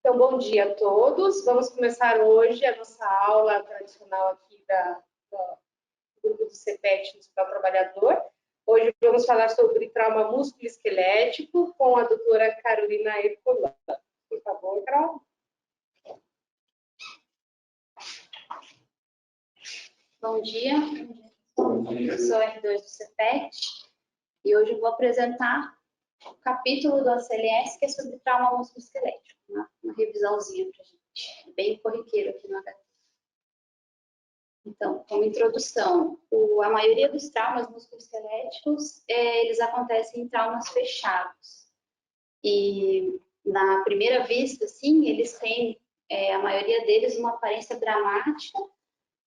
Então, bom dia a todos. Vamos começar hoje a nossa aula tradicional aqui do grupo do CEPET no Hospital Trabalhador. Hoje vamos falar sobre trauma musculoesquelético com a doutora Carolina Ercolan. Por favor, Carol. Bom dia, eu sou R2 do CEPET e hoje eu vou apresentar o capítulo do ACLS que é sobre trauma musculoesquelético, uma revisãozinha para a gente, bem corriqueiro aqui no HT. Então, como introdução, a maioria dos traumas musculoesqueléticos, eles acontecem em traumas fechados. E na primeira vista, sim, eles têm, a maioria deles, uma aparência dramática,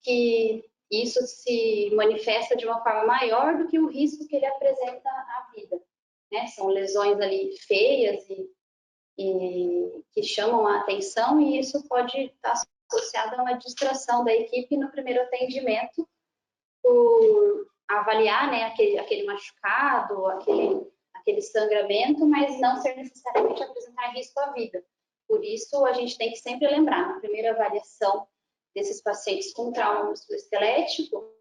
que isso se manifesta de uma forma maior do que o risco que ele apresenta à vida, né? São lesões ali feias e que chamam a atenção, e isso pode estar associado a uma distração da equipe no primeiro atendimento por avaliar, né, aquele machucado, aquele sangramento, mas não ser necessariamente apresentar risco à vida. Por isso, a gente tem que sempre lembrar, na primeira avaliação desses pacientes com trauma musculoesquelético,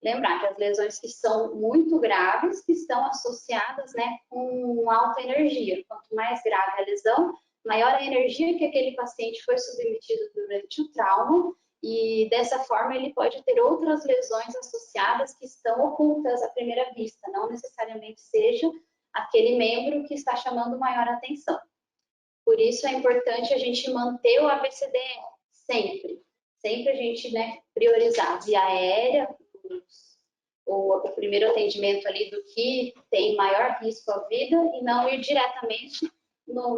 lembrar que as lesões que são muito graves, que estão associadas, né, com alta energia. Quanto mais grave a lesão, maior a energia que aquele paciente foi submetido durante o trauma, e dessa forma ele pode ter outras lesões associadas que estão ocultas à primeira vista, não necessariamente seja aquele membro que está chamando maior atenção. Por isso é importante a gente manter o ABCDE sempre. Sempre a gente, né, priorizar a via aérea, o primeiro atendimento ali do que tem maior risco à vida e não ir diretamente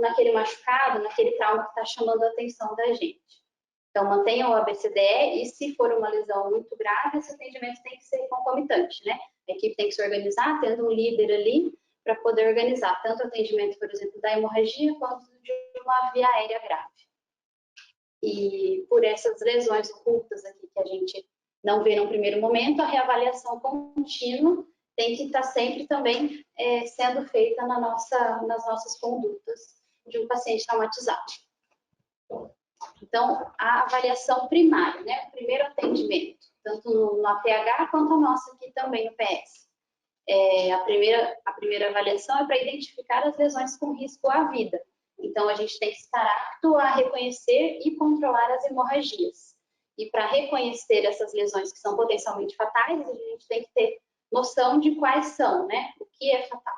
naquele machucado, naquele trauma que está chamando a atenção da gente. Então, mantenham o ABCDE e se for uma lesão muito grave, esse atendimento tem que ser concomitante, né? A equipe tem que se organizar, tendo um líder ali para poder organizar tanto o atendimento, por exemplo, da hemorragia, quanto de uma via aérea grave. E por essas lesões ocultas aqui que a gente não vê no primeiro momento, a reavaliação contínua tem que estar sempre também sendo feita nas nossas condutas de um paciente traumatizado. Então, a avaliação primária, né, o primeiro atendimento, tanto no APH quanto a nossa aqui também no PS. A primeira avaliação é para identificar as lesões com risco à vida. Então, a gente tem que estar apto a reconhecer e controlar as hemorragias. E para reconhecer essas lesões que são potencialmente fatais, a gente tem que ter noção de quais são, né? O que é fatal.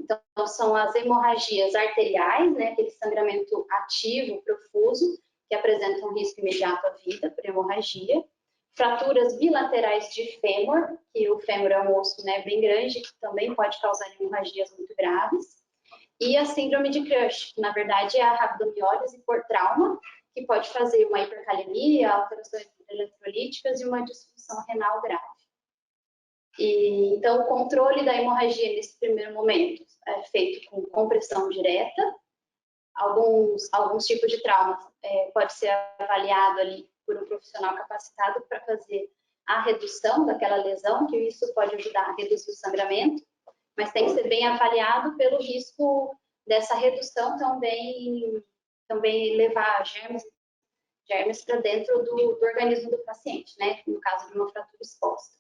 Então, são as hemorragias arteriais, né? Aquele sangramento ativo, profuso, que apresentam risco imediato à vida por hemorragia. Fraturas bilaterais de fêmur, que o fêmur é um osso, né, bem grande, que também pode causar hemorragias muito graves. E a síndrome de Crush, que na verdade é a rabdomiólise por trauma, que pode fazer uma hipercalemia, alterações eletrolíticas e uma disfunção renal grave. Então, o controle da hemorragia nesse primeiro momento é feito com compressão direta. Alguns tipos de traumas pode ser avaliado ali por um profissional capacitado para fazer a redução daquela lesão, que isso pode ajudar a reduzir o sangramento, mas tem que ser bem avaliado pelo risco dessa redução também levar germes para dentro do organismo do paciente, né? No caso de uma fratura exposta.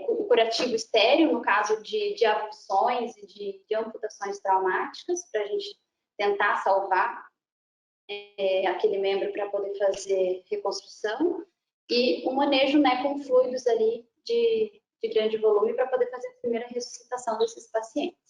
O curativo estéreo, no caso de avulsões e de amputações traumáticas, para a gente tentar salvar aquele membro para poder fazer reconstrução, e um manejo, né, com fluidos ali de grande volume para poder fazer a primeira ressuscitação desses pacientes.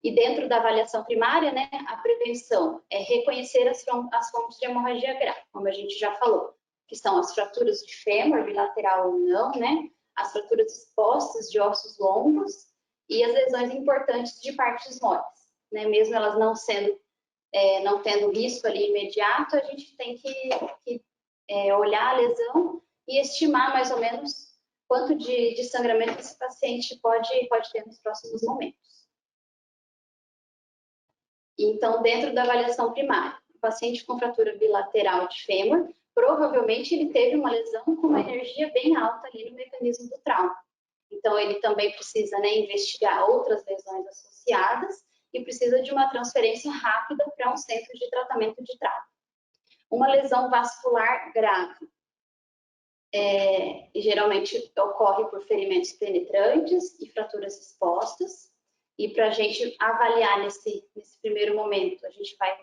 E dentro da avaliação primária, né, a prevenção é reconhecer as fontes de hemorragia grave, como a gente já falou, que são as fraturas de fêmur, bilateral ou não, né, as fraturas expostas de ossos longos e as lesões importantes de partes moles, né, mesmo elas não tendo risco ali imediato, a gente tem que olhar a lesão e estimar mais ou menos quanto de sangramento esse paciente pode ter nos próximos momentos. Então, dentro da avaliação primária, o paciente com fratura bilateral de fêmur, provavelmente ele teve uma lesão com uma energia bem alta ali no mecanismo do trauma. Então, ele também precisa, né, investigar outras lesões associadas e precisa de uma transferência rápida para um centro de tratamento de trauma. Uma lesão vascular grave. Geralmente ocorre por ferimentos penetrantes e fraturas expostas. E para a gente avaliar nesse primeiro momento, a gente vai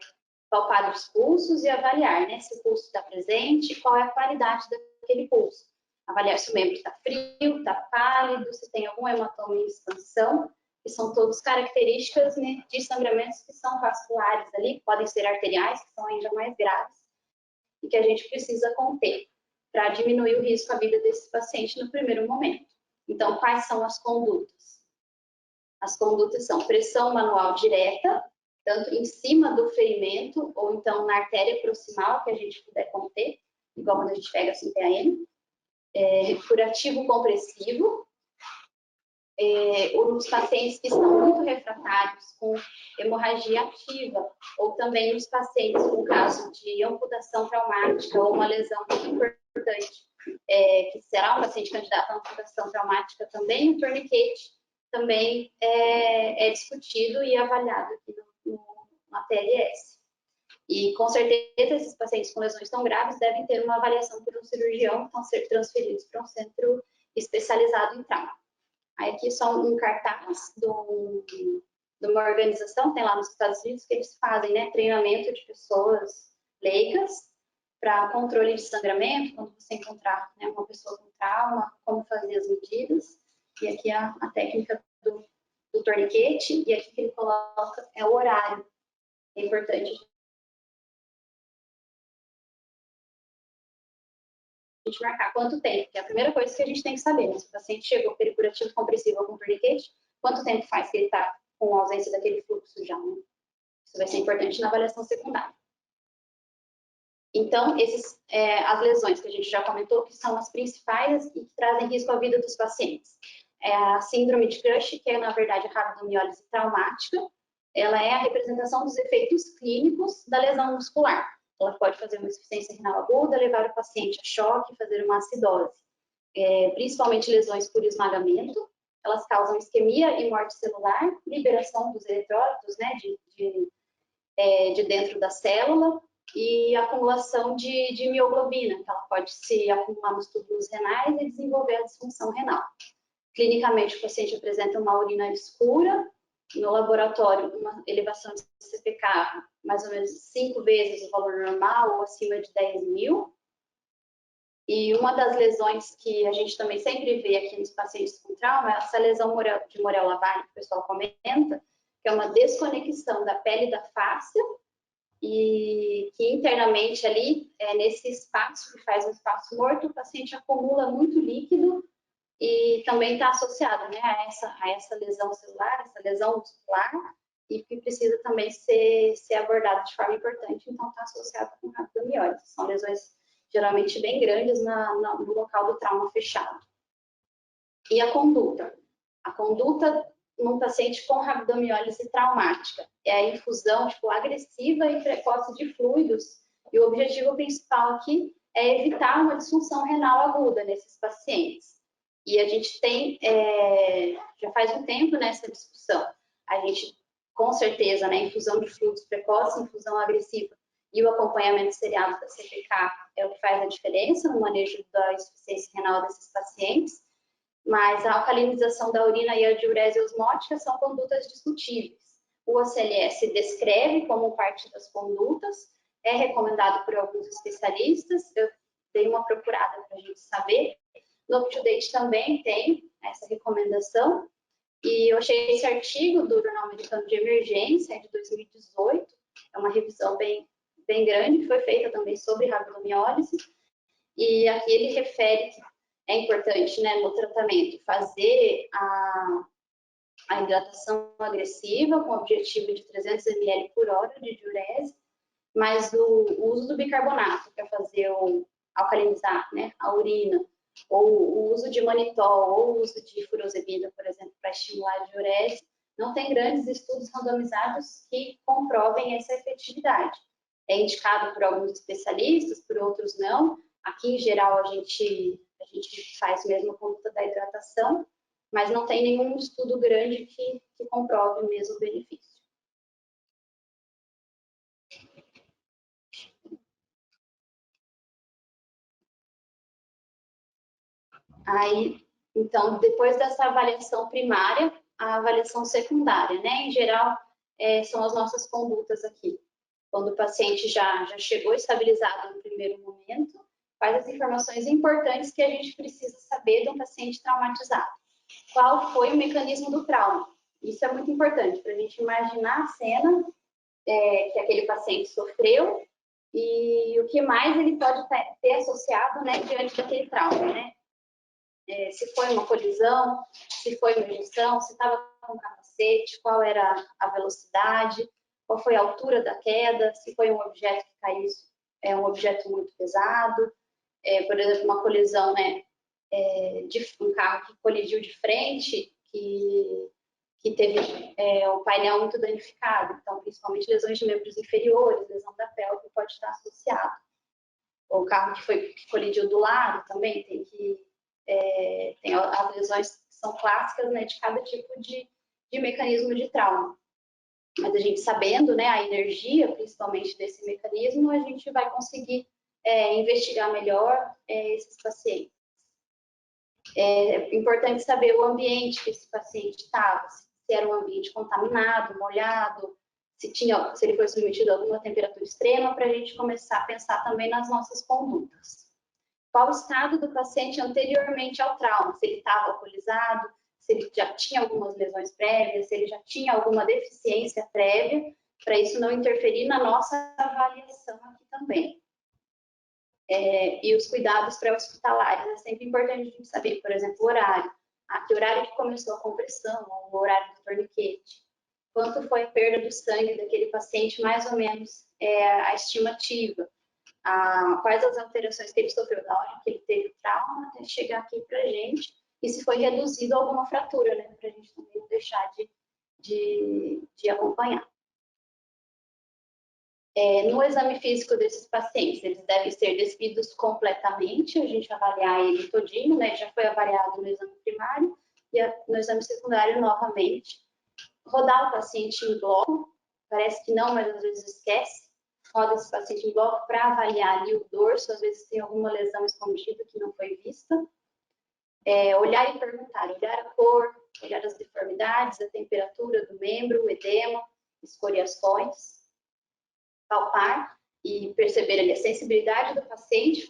palpar os pulsos e avaliar, né, se o pulso está presente e qual é a qualidade daquele pulso. Avaliar se o membro está frio, está pálido, se tem algum hematoma em expansão, que são todas características, né, de sangramentos que são vasculares ali, podem ser arteriais, que são ainda mais graves, e que a gente precisa conter para diminuir o risco à vida desse paciente no primeiro momento. Então, quais são as condutas? As condutas são pressão manual direta, tanto em cima do ferimento, ou então na artéria proximal, que a gente puder conter, igual quando a gente pega assim PAN. Curativo compressivo, nos pacientes que estão muito refratários com hemorragia ativa, ou também nos pacientes com caso de amputação traumática ou uma lesão muito importante, que será um paciente candidato a amputação traumática também, o tourniquet também é discutido e avaliado aqui na TLS. E, com certeza, esses pacientes com lesões tão graves devem ter uma avaliação por um cirurgião, então ser transferidos para um centro especializado em trauma. Aí aqui só um cartaz de uma organização, tem lá nos Estados Unidos, que eles fazem, né, treinamento de pessoas leigas para controle de sangramento, quando você encontrar, né, uma pessoa com trauma, como fazer as medidas. E aqui a técnica do torniquete, e aqui que ele coloca é o horário. É importante a gente marcar quanto tempo, que é a primeira coisa que a gente tem que saber, né? Se o paciente chegou pericurativo compressivo com torniquete, quanto tempo faz que ele está com a ausência daquele fluxo já, né? Isso vai ser importante na avaliação secundária. Então, as lesões que a gente já comentou, que são as principais e que trazem risco à vida dos pacientes. A síndrome de Cush, que é, na verdade, a rabdomiólise traumática, ela é a representação dos efeitos clínicos da lesão muscular. Ela pode fazer uma insuficiência renal aguda, levar o paciente a choque, fazer uma acidose. Principalmente lesões por esmagamento, elas causam isquemia e morte celular, liberação dos eletrólitos, né, de dentro da célula, e acumulação de mioglobina, que ela pode se acumular nos túbulos renais e desenvolver a disfunção renal. Clinicamente, o paciente apresenta uma urina escura, no laboratório, uma elevação de CPK mais ou menos 5 vezes o valor normal, ou acima de 10.000. E uma das lesões que a gente também sempre vê aqui nos pacientes com trauma é essa lesão de Morel-Lavage, que o pessoal comenta, que é uma desconexão da pele da fáscia, e que internamente ali, nesse espaço, que faz um espaço morto, o paciente acumula muito líquido e também está associado, né, a essa lesão celular, essa lesão muscular, e que precisa também ser abordado de forma importante, então está associado com rabdomiólise. São lesões geralmente bem grandes no local do trauma fechado. E a conduta? A conduta num paciente com rabdomiólise traumática é a infusão agressiva e precoce de fluidos, e o objetivo principal aqui é evitar uma disfunção renal aguda nesses pacientes. E a gente tem, já faz um tempo nessa discussão, a gente, com certeza, né, infusão de fluidos precoce, infusão agressiva e o acompanhamento seriado da CPK é o que faz a diferença no manejo da insuficiência renal desses pacientes, mas a alcalinização da urina e a diurese osmótica são condutas discutíveis. O ACLS descreve como parte das condutas, é recomendado por alguns especialistas, eu dei uma procurada para a gente saber. No UpToDate também tem essa recomendação, e eu achei esse artigo do Jornal Americano de Emergência, de 2018, é uma revisão bem grande, que foi feita também sobre rabdomiólise, e aqui ele refere que é importante, né, no tratamento, fazer a hidratação agressiva com o objetivo de 300 ml por hora de diurese, mas o uso do bicarbonato para fazer alcalinizar, né, a urina, ou o uso de manitol, ou o uso de furosemida, por exemplo, para estimular a diurese, não tem grandes estudos randomizados que comprovem essa efetividade. É indicado por alguns especialistas, por outros não. Aqui, em geral, a gente faz mesmo a conduta da hidratação, mas não tem nenhum estudo grande que comprove mesmo o benefício. Aí, então, depois dessa avaliação primária, a avaliação secundária, né? Em geral, são as nossas condutas aqui. Quando o paciente já chegou estabilizado no primeiro momento, quais as informações importantes que a gente precisa saber de um paciente traumatizado. Qual foi o mecanismo do trauma? Isso é muito importante para a gente imaginar a cena que aquele paciente sofreu e o que mais ele pode ter associado, né, diante daquele trauma, né? Se foi uma colisão, se foi uma injeção, se estava com capacete, qual era a velocidade, qual foi a altura da queda, se foi um objeto que caiu, um objeto muito pesado, por exemplo, uma colisão, né, de um carro que colidiu de frente, que teve o painel muito danificado, então principalmente lesões de membros inferiores, lesão da pelve pode estar associado. O carro que colidiu do lado também tem as lesões que são clássicas, né, de cada tipo de mecanismo de trauma. Mas a gente sabendo, né, a energia, principalmente desse mecanismo, a gente vai conseguir investigar melhor esses pacientes. É importante saber o ambiente que esse paciente estava, se era um ambiente contaminado, molhado, se ele foi submetido a alguma temperatura extrema, para a gente começar a pensar também nas nossas condutas. Qual o estado do paciente anteriormente ao trauma? Se ele estava alcoolizado, se ele já tinha algumas lesões prévias, se ele já tinha alguma deficiência prévia, para isso não interferir na nossa avaliação aqui também. E os cuidados pré-hospitalares, é sempre importante a gente saber, por exemplo, o horário. Que horário que começou a compressão, ou o horário do torniquete. Quanto foi a perda do sangue daquele paciente, mais ou menos a estimativa. Quais as alterações que ele sofreu na hora que ele teve o trauma, até chegar aqui para a gente, e se foi reduzido alguma fratura, né, para a gente também não deixar de acompanhar. No exame físico desses pacientes, eles devem ser despidos completamente, a gente avaliar ele todinho, né, já foi avaliado no exame primário, e no exame secundário novamente. Rodar o paciente em bloco, parece que não, mas às vezes esquece, roda esse paciente em bloco para avaliar ali o dorso, às vezes tem alguma lesão escondida que não foi vista. Olhar e perguntar, olhar a cor, olhar as deformidades, a temperatura do membro, o edema, escoriações, palpar e perceber ali a sensibilidade do paciente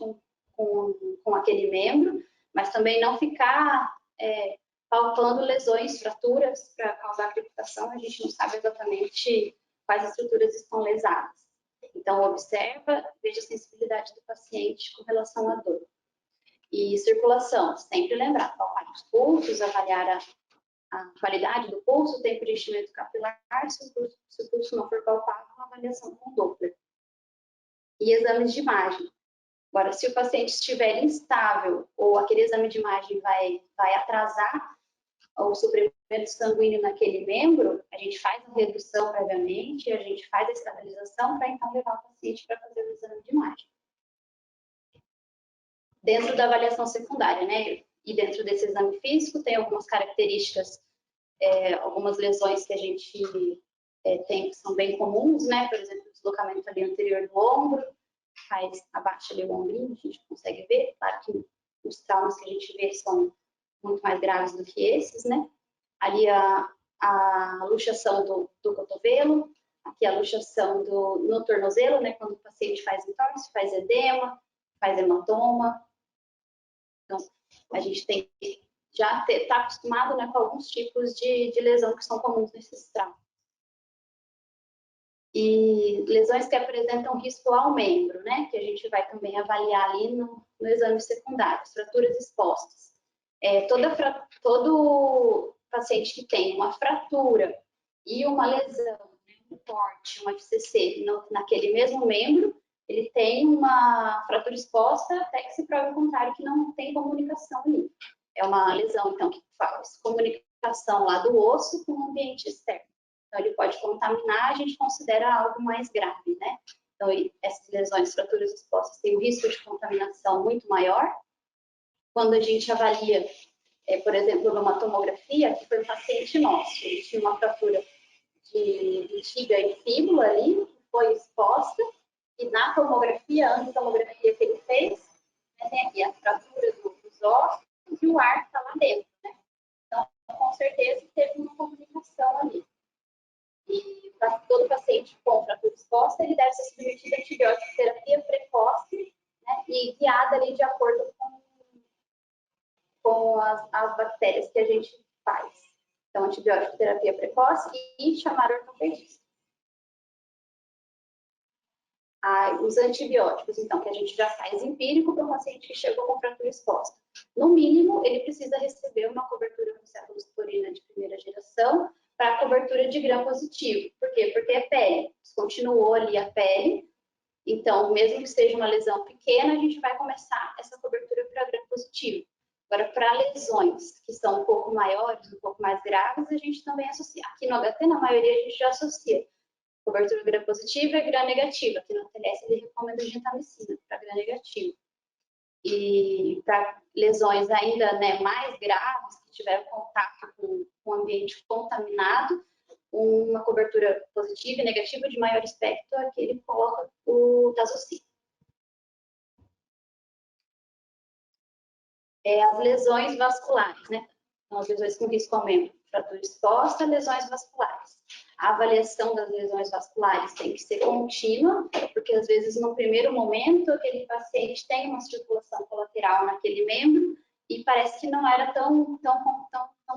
com aquele membro, mas também não ficar palpando lesões, fraturas para causar crepitação, a gente não sabe exatamente quais estruturas estão lesadas. Então, observa, veja a sensibilidade do paciente com relação à dor. E circulação, sempre lembrar, palpar os pulsos, avaliar a qualidade do pulso, o tempo de enchimento capilar, se o pulso não for palpável, uma avaliação com Doppler. E exames de imagem. Agora, se o paciente estiver instável ou aquele exame de imagem vai atrasar o suprimento sanguíneo naquele membro, a gente faz a redução previamente, a gente faz a estabilização para então levar o paciente para fazer o exame de imagem. Dentro da avaliação secundária, né? E dentro desse exame físico, tem algumas características, algumas lesões que a gente tem que são bem comuns, né? Por exemplo, o deslocamento ali anterior do ombro, abaixa ali o ombrinho, a gente consegue ver. Claro que os traumas que a gente vê são muito mais graves do que esses, né? Ali a luxação do cotovelo, aqui a luxação no tornozelo, né? Quando o paciente faz entorse, faz edema, faz hematoma. Então, a gente tem que já estar acostumado, né, com alguns tipos de lesão que são comuns nesses traumas. E lesões que apresentam risco ao membro, né, que a gente vai também avaliar ali no exame secundário, fraturas expostas. Todo paciente que tem uma fratura e uma lesão, né, um corte, um FCC naquele mesmo membro, ele tem uma fratura exposta até que se prove o contrário, que não tem comunicação ali. É uma lesão, então, que faz comunicação lá do osso com o ambiente externo. Então, ele pode contaminar, a gente considera algo mais grave, né? Então, essas lesões, fraturas expostas, têm um risco de contaminação muito maior. Quando a gente avalia, por exemplo, numa tomografia, que foi um paciente nosso, ele tinha uma fratura de tíbia e fíbula ali, que foi exposta, e na tomografia, antes da tomografia que ele fez, né, tem aqui a fratura dos ossos, e o ar está lá dentro, né? Então, com certeza, teve uma comunicação ali. E todo paciente com fratura exposta, ele deve ser submetido a antibiótico terapia precoce, né? E guiada ali de acordo com as bactérias que a gente faz. Então, antibiótico terapia precoce e chamar ortopedista. Os antibióticos, então, que a gente já faz empírico para o paciente que chegou com fratura exposta. No mínimo, ele precisa receber uma cobertura com cefalosporina de primeira geração para a cobertura de gram positivo. Por quê? Porque é pele. Descontinuou ali a pele. Então, mesmo que seja uma lesão pequena, a gente vai começar essa cobertura para gram positivo. Agora, para lesões que são um pouco maiores, um pouco mais graves, a gente também associa. Aqui no HT, na maioria, a gente já associa cobertura gram positiva e gram negativa. Aqui no TLS, ele recomenda gentamicina para gram negativo. E para lesões ainda, né, mais graves, que tiveram contato com um ambiente contaminado, uma cobertura positiva e negativa de maior espectro, aqui ele coloca o tazocin. As lesões vasculares, né? Então, as lesões com risco ao membro, fratura exposta, lesões vasculares. A avaliação das lesões vasculares tem que ser contínua, porque às vezes no primeiro momento aquele paciente tem uma circulação colateral naquele membro e parece que não era tão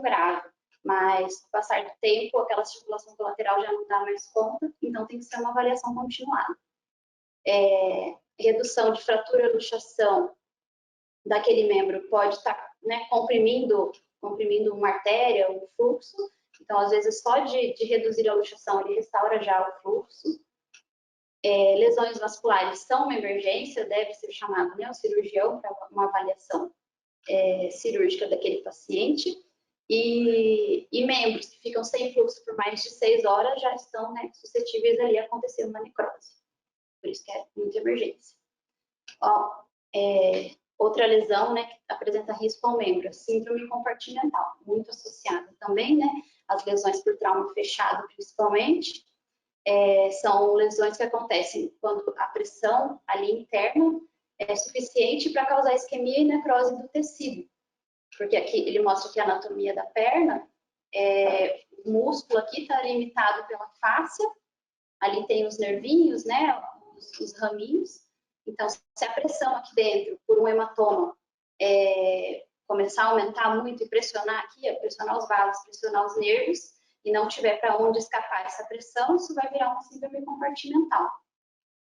grave. Mas com o passar do tempo, aquela circulação colateral já não dá mais conta, então tem que ser uma avaliação continuada. Redução de fratura, luxação daquele membro pode estar, né, comprimindo uma artéria, um fluxo. Então, às vezes, só de reduzir a luxação, ele restaura já o fluxo. Lesões vasculares são uma emergência, deve ser chamado, né, o cirurgião para uma avaliação cirúrgica daquele paciente. E membros que ficam sem fluxo por mais de 6 horas já estão, né, suscetíveis ali a acontecer uma necrose. Por isso que é muita emergência. Outra lesão, né, que apresenta risco ao membro, a síndrome compartimental, muito associada também, né, às lesões por trauma fechado, principalmente. São lesões que acontecem quando a pressão ali interna é suficiente para causar isquemia e necrose do tecido. Porque aqui ele mostra aqui a anatomia da perna, o músculo aqui está limitado pela fáscia, ali tem os nervinhos, né, os raminhos. Então, se a pressão aqui dentro, por um hematoma, começar a aumentar muito e pressionar aqui, pressionar os vasos, pressionar os nervos, e não tiver para onde escapar essa pressão, isso vai virar uma síndrome compartimental.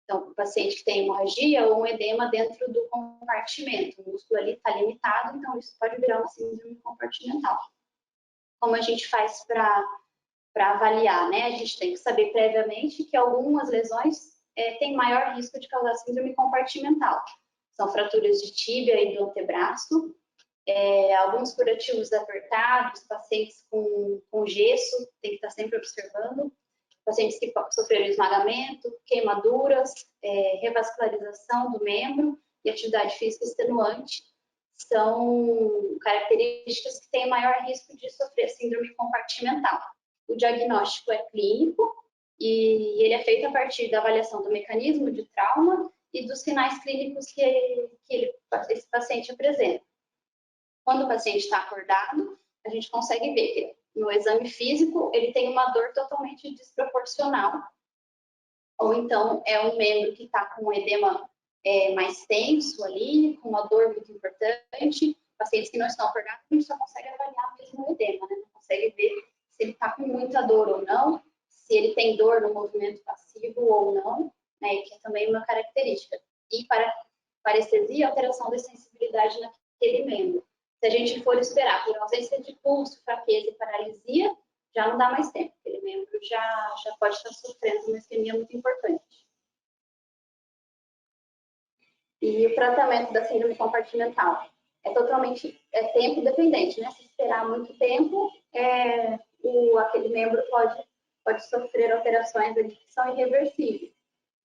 Então, o paciente que tem hemorragia ou um edema dentro do compartimento, o músculo ali está limitado, então isso pode virar uma síndrome compartimental. Como a gente faz para avaliar, né? A gente tem que saber previamente que algumas lesões têm maior risco de causar síndrome compartimental. São fraturas de tíbia e do antebraço, alguns curativos apertados, pacientes com gesso, tem que estar sempre observando, pacientes que sofreram esmagamento, queimaduras, revascularização do membro e atividade física extenuante, são características que têm maior risco de sofrer síndrome compartimental. O diagnóstico é clínico e ele é feito a partir da avaliação do mecanismo de trauma e dos sinais clínicos que esse paciente apresenta. Quando o paciente está acordado, a gente consegue ver que no exame físico ele tem uma dor totalmente desproporcional, ou então é um membro que está com um edema mais tenso ali, com uma dor muito importante. Pacientes que não estão acordados, a gente só consegue avaliar mesmo o edema, né? Não consegue ver se ele está com muita dor ou não, se ele tem dor no movimento passivo ou não, né? Que é também uma característica. E para parestesia, alteração da sensibilidade naquele membro. Se a gente for esperar por ausência de pulso, fraqueza e paralisia, já não dá mais tempo. Aquele membro já pode estar sofrendo uma isquemia muito importante. E o tratamento da síndrome compartimental é totalmente tempo dependente, né? Se esperar muito tempo, aquele membro pode sofrer alterações ali que são irreversíveis.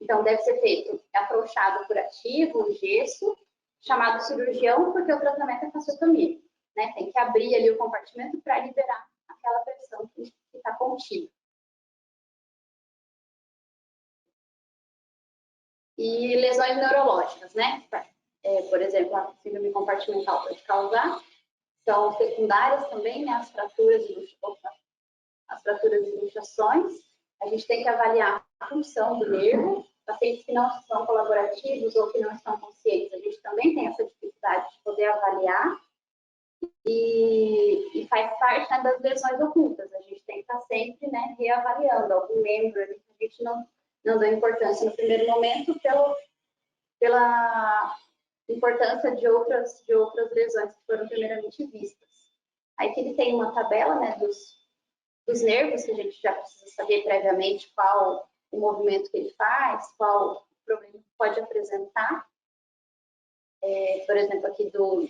Então, deve ser feito afrouxado curativo, gesso, chamado cirurgião, porque o tratamento é fasciotomia, né? Tem que abrir ali o compartimento para liberar aquela pressão que está contida. E lesões neurológicas, né? Por exemplo, a síndrome compartimental pode causar são secundárias também, né, as fraturas e luxações. A gente tem que avaliar a função do nervo. Pacientes que não são colaborativos ou que não estão conscientes, a gente também tem essa dificuldade de poder avaliar. E faz parte, né, das lesões ocultas. A gente tem que estar sempre, né, reavaliando algum membro ali que a gente não deu importância no primeiro momento pela importância de outras lesões que foram primeiramente vistas. Aí que ele tem uma tabela, né, dos nervos, que a gente já precisa saber previamente qual o movimento que ele faz, qual o problema que pode apresentar. Por exemplo, aqui do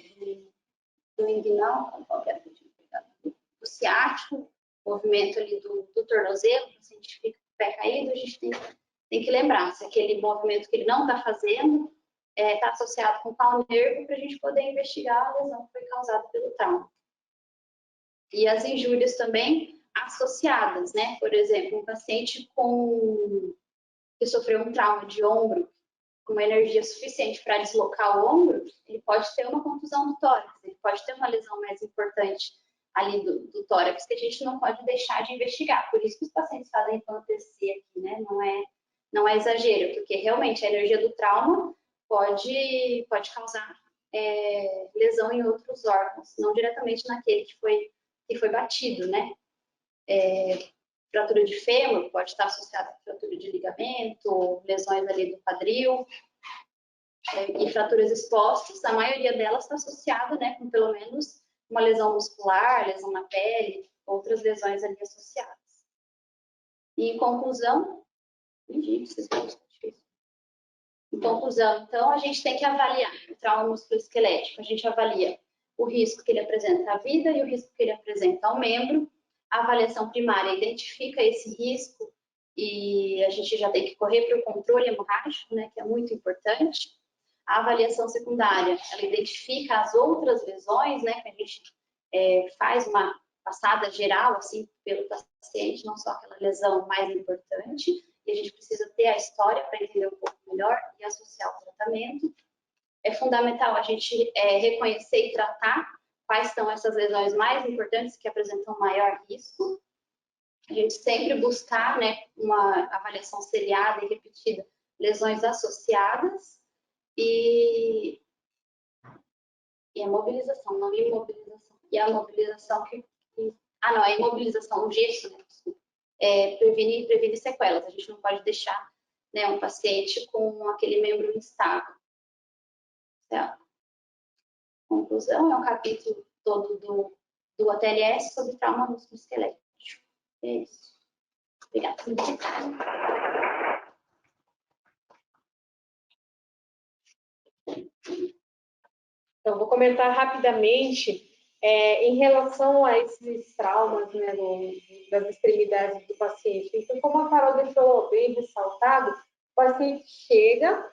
inguinal, qualquer do ciático, movimento ali do tornozelo, o paciente fica com o pé caído, a gente tem que lembrar se aquele movimento que ele não está fazendo está associado com qual nervo, para a gente poder investigar a lesão que foi causada pelo trauma. E as injúrias também associadas, né? Por exemplo, um paciente que sofreu um trauma de ombro, com uma energia suficiente para deslocar o ombro, ele pode ter uma contusão do tórax, ele pode ter uma lesão mais importante ali do tórax, que a gente não pode deixar de investigar. Por isso que os pacientes fazem hipotesia aqui, né? Não é exagero, porque realmente a energia do trauma pode causar lesão em outros órgãos, não diretamente naquele que foi batido, né? Fratura de fêmur pode estar associada a fratura de ligamento, lesões ali do quadril, e fraturas expostas, a maioria delas está associada, né, com pelo menos uma lesão muscular, lesão na pele, outras lesões ali associadas. E em conclusão, então, a gente tem que avaliar o trauma musculoesquelético, a gente avalia o risco que ele apresenta à vida e o risco que ele apresenta ao membro. A avaliação primária identifica esse risco e a gente já tem que correr para o controle hemorrágico, né, que é muito importante. A avaliação secundária, ela identifica as outras lesões, né, que a gente faz uma passada geral, assim, pelo paciente, não só aquela lesão mais importante, e a gente precisa ter a história para entender um pouco melhor e associar o tratamento. É fundamental a gente reconhecer e tratar quais são essas lesões mais importantes que apresentam maior risco. A gente sempre buscar, né, uma avaliação seriada e repetida, lesões associadas e a mobilização, não a imobilização. E a mobilização não, a imobilização, o gesso, né, desculpa, previne sequelas. A gente não pode deixar, né, um paciente com aquele membro instável. Conclusão, é um capítulo todo do ATLS sobre trauma musculoesquelético. É isso. Obrigada. Então, vou comentar rapidamente em relação a esses traumas, né, das extremidades do paciente. Então, como a Carol deixou bem ressaltado, o paciente chega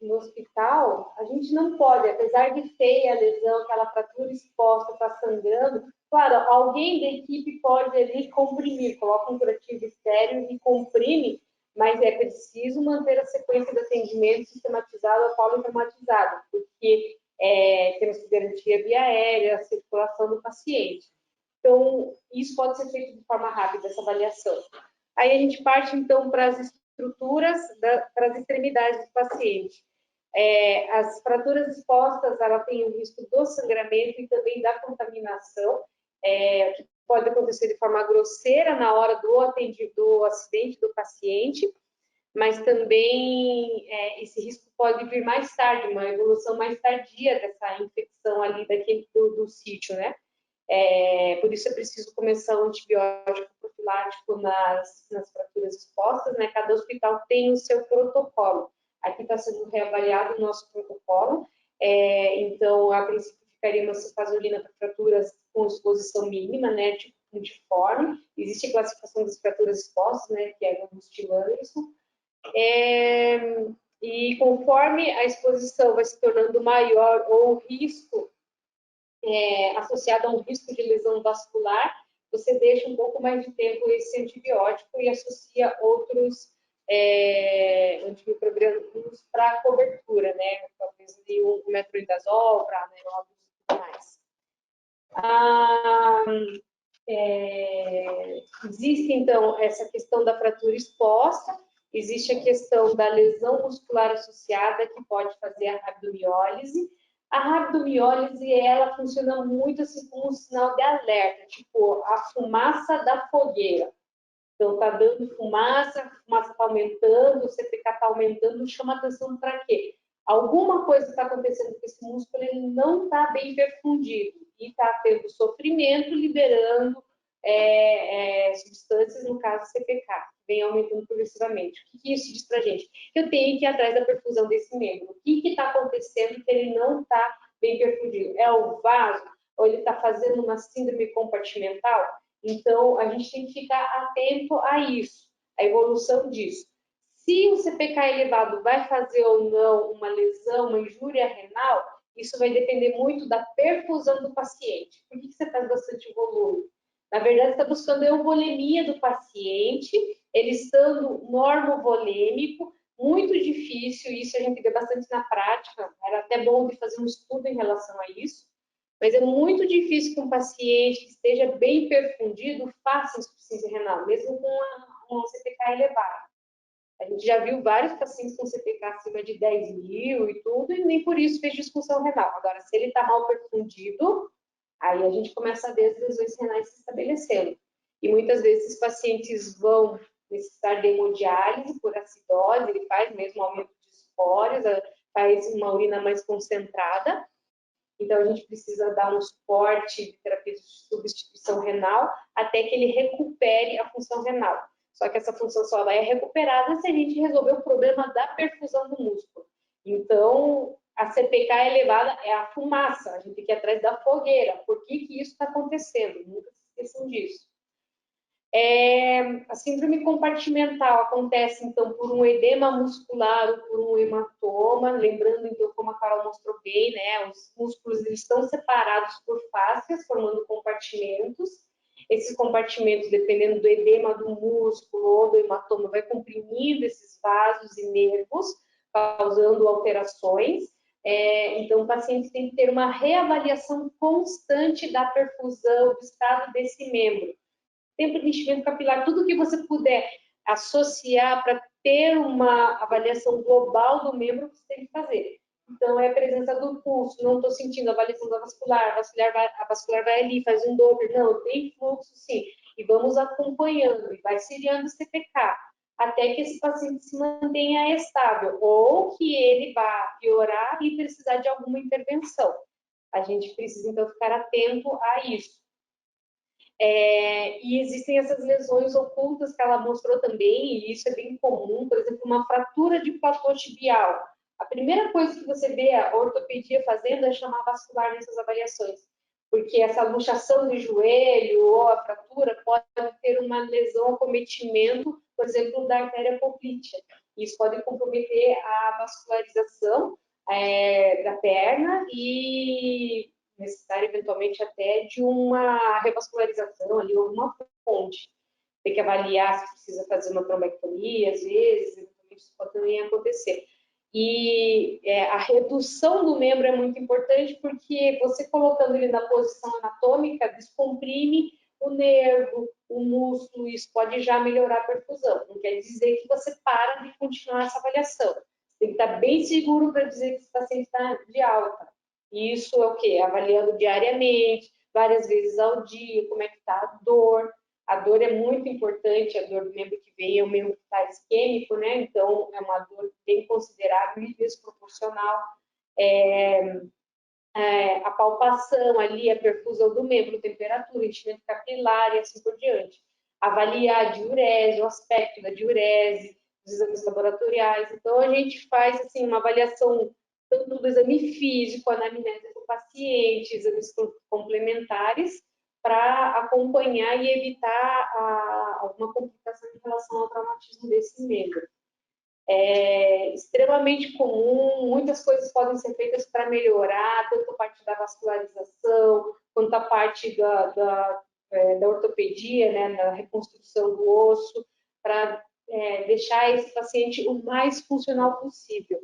no hospital, a gente não pode, apesar de feia a lesão, aquela fratura exposta, está sangrando, claro, alguém da equipe pode ali comprimir, coloca um curativo estéreo e comprime, mas é preciso manter a sequência de atendimento sistematizado ou politraumatizado, porque temos que garantir a via aérea, a circulação do paciente. Então, isso pode ser feito de forma rápida, essa avaliação. Aí a gente parte, então, para as estruturas, para as extremidades do paciente. As fraturas expostas, ela tem o risco do sangramento e também da contaminação, que pode acontecer de forma grosseira na hora do acidente do paciente, mas também esse risco pode vir mais tarde, uma evolução mais tardia dessa infecção ali do sítio, né? Por isso é preciso começar o antibiótico profilático nas fraturas expostas, né? Cada hospital tem o seu protocolo. Aqui está sendo reavaliado o nosso protocolo, então, a princípio, ficaria uma cefazolina para fraturas com exposição mínima, né? Tipo puntiforme. Existe a classificação das fraturas expostas, né? Que é Mustilano, isso. E conforme a exposição vai se tornando maior ou o risco associado a um risco de lesão vascular, você deixa um pouco mais de tempo esse antibiótico e associa outros antimicrobianos para cobertura, né? Talvez o metronidazol, para renais. Existe, então, essa questão da fratura exposta, existe a questão da lesão muscular associada, que pode fazer a rabdomiólise. A rabdomiólise, ela funciona muito assim como um sinal de alerta, tipo a fumaça da fogueira. Então, está dando fumaça, a fumaça está aumentando, o CPK está aumentando, chama atenção para quê? Alguma coisa está acontecendo com esse músculo, ele não está bem perfundido e está tendo sofrimento, liberando substâncias, no caso CPK, que vem aumentando progressivamente. O que isso diz para a gente? Eu tenho que ir atrás da perfusão desse membro. O que está acontecendo que ele não está bem perfundido? É o vaso? Ou ele está fazendo uma síndrome compartimental? Então, a gente tem que ficar atento a isso, a evolução disso. Se o CPK elevado vai fazer ou não uma lesão, uma injúria renal, isso vai depender muito da perfusão do paciente. Por que você faz bastante volume? Na verdade, está buscando a euvolemia do paciente, ele estando normovolêmico, muito difícil, isso a gente vê bastante na prática, era até bom de fazer um estudo em relação a isso, mas é muito difícil que um paciente que esteja bem perfundido faça insuficiência renal, mesmo com um CPK elevado. A gente já viu vários pacientes com CPK acima de 10.000 e tudo, e nem por isso fez disfunção renal. Agora, se ele está mal perfundido, aí a gente começa a ver as lesões renais se estabelecendo. E muitas vezes os pacientes vão necessitar de hemodiálise por acidose, ele faz mesmo aumento de espórios, faz uma urina mais concentrada. Então, a gente precisa dar um suporte de terapia de substituição renal até que ele recupere a função renal. Só que essa função só vai recuperada se a gente resolver o problema da perfusão do músculo. Então, a CPK elevada é a fumaça, a gente tem que ir atrás da fogueira. Por que isso está acontecendo? Nunca se esqueçam disso. A síndrome compartimental acontece, então, por um edema muscular ou por um hematoma. Lembrando, então, como a Carol mostrou bem, né? Os músculos eles estão separados por fáscias, formando compartimentos. Esses compartimentos, dependendo do edema do músculo ou do hematoma, vai comprimindo esses vasos e nervos, causando alterações. Então, o paciente tem que ter uma reavaliação constante da perfusão, do estado desse membro. Tempo de enchimento capilar, tudo que você puder associar para ter uma avaliação global do membro, você tem que fazer. Então, é a presença do pulso, não estou sentindo a avaliação da vascular, a vascular vai ali, faz um Doppler, não, tem fluxo sim, e vamos acompanhando, e vai seriando o CPK, até que esse paciente se mantenha estável, ou que ele vá piorar e precisar de alguma intervenção. A gente precisa, então, ficar atento a isso. E existem essas lesões ocultas que ela mostrou também, e isso é bem comum, por exemplo, uma fratura de platô tibial. A primeira coisa que você vê a ortopedia fazendo é chamar vascular nessas avaliações, porque essa luxação de joelho ou a fratura pode ter uma lesão, acometimento, por exemplo, da artéria poplítea. Isso pode comprometer a vascularização da perna e necessário, eventualmente, até de uma revascularização ali, alguma ponte. Tem que avaliar se precisa fazer uma trombectomia, às vezes, eventualmente isso pode também acontecer. E a redução do membro é muito importante, porque você colocando ele na posição anatômica, descomprime o nervo, o músculo, isso pode já melhorar a perfusão. Não quer dizer que você para de continuar essa avaliação. Você tem que estar bem seguro para dizer que esse paciente está de alta. Isso é o quê? Avaliando diariamente, várias vezes ao dia, como é que está a dor. A dor é muito importante, a dor do membro que vem é o membro que está isquêmico, né? Então, é uma dor bem considerável e desproporcional. A palpação ali, a perfusão do membro, temperatura, enchimento capilar e assim por diante. Avaliar a diurese, o aspecto da diurese, os exames laboratoriais. Então, a gente faz assim, uma avaliação tanto do exame físico, anamnese do paciente, exames complementares, para acompanhar e evitar alguma complicação em relação ao traumatismo desse membro. É extremamente comum, muitas coisas podem ser feitas para melhorar, tanto a parte da vascularização, quanto a parte da ortopedia, né, da reconstrução do osso, para deixar esse paciente o mais funcional possível.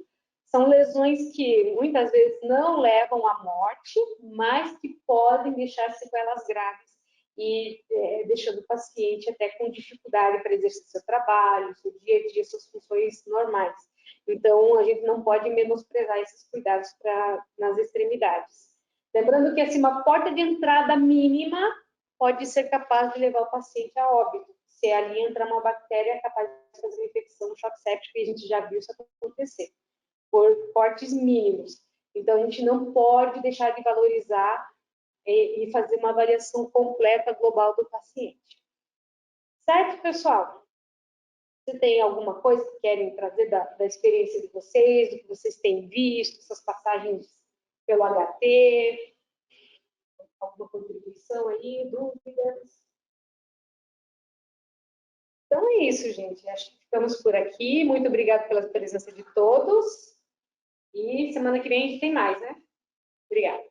São lesões que muitas vezes não levam à morte, mas que podem deixar sequelas graves e deixando o paciente até com dificuldade para exercer seu trabalho, seu dia a dia, suas funções normais. Então, a gente não pode menosprezar esses cuidados nas extremidades. Lembrando que assim, uma porta de entrada mínima pode ser capaz de levar o paciente a óbito. Se ali entra uma bactéria capaz de fazer uma infecção no choque séptico, e a gente já viu isso acontecer, por cortes mínimos. Então, a gente não pode deixar de valorizar e fazer uma avaliação completa global do paciente. Certo, pessoal? Se tem alguma coisa que querem trazer da experiência de vocês, do que vocês têm visto, suas passagens pelo HT, alguma contribuição aí, dúvidas? Então é isso, gente. Acho que ficamos por aqui. Muito obrigada pela presença de todos. E semana que vem a gente tem mais, né? Obrigada.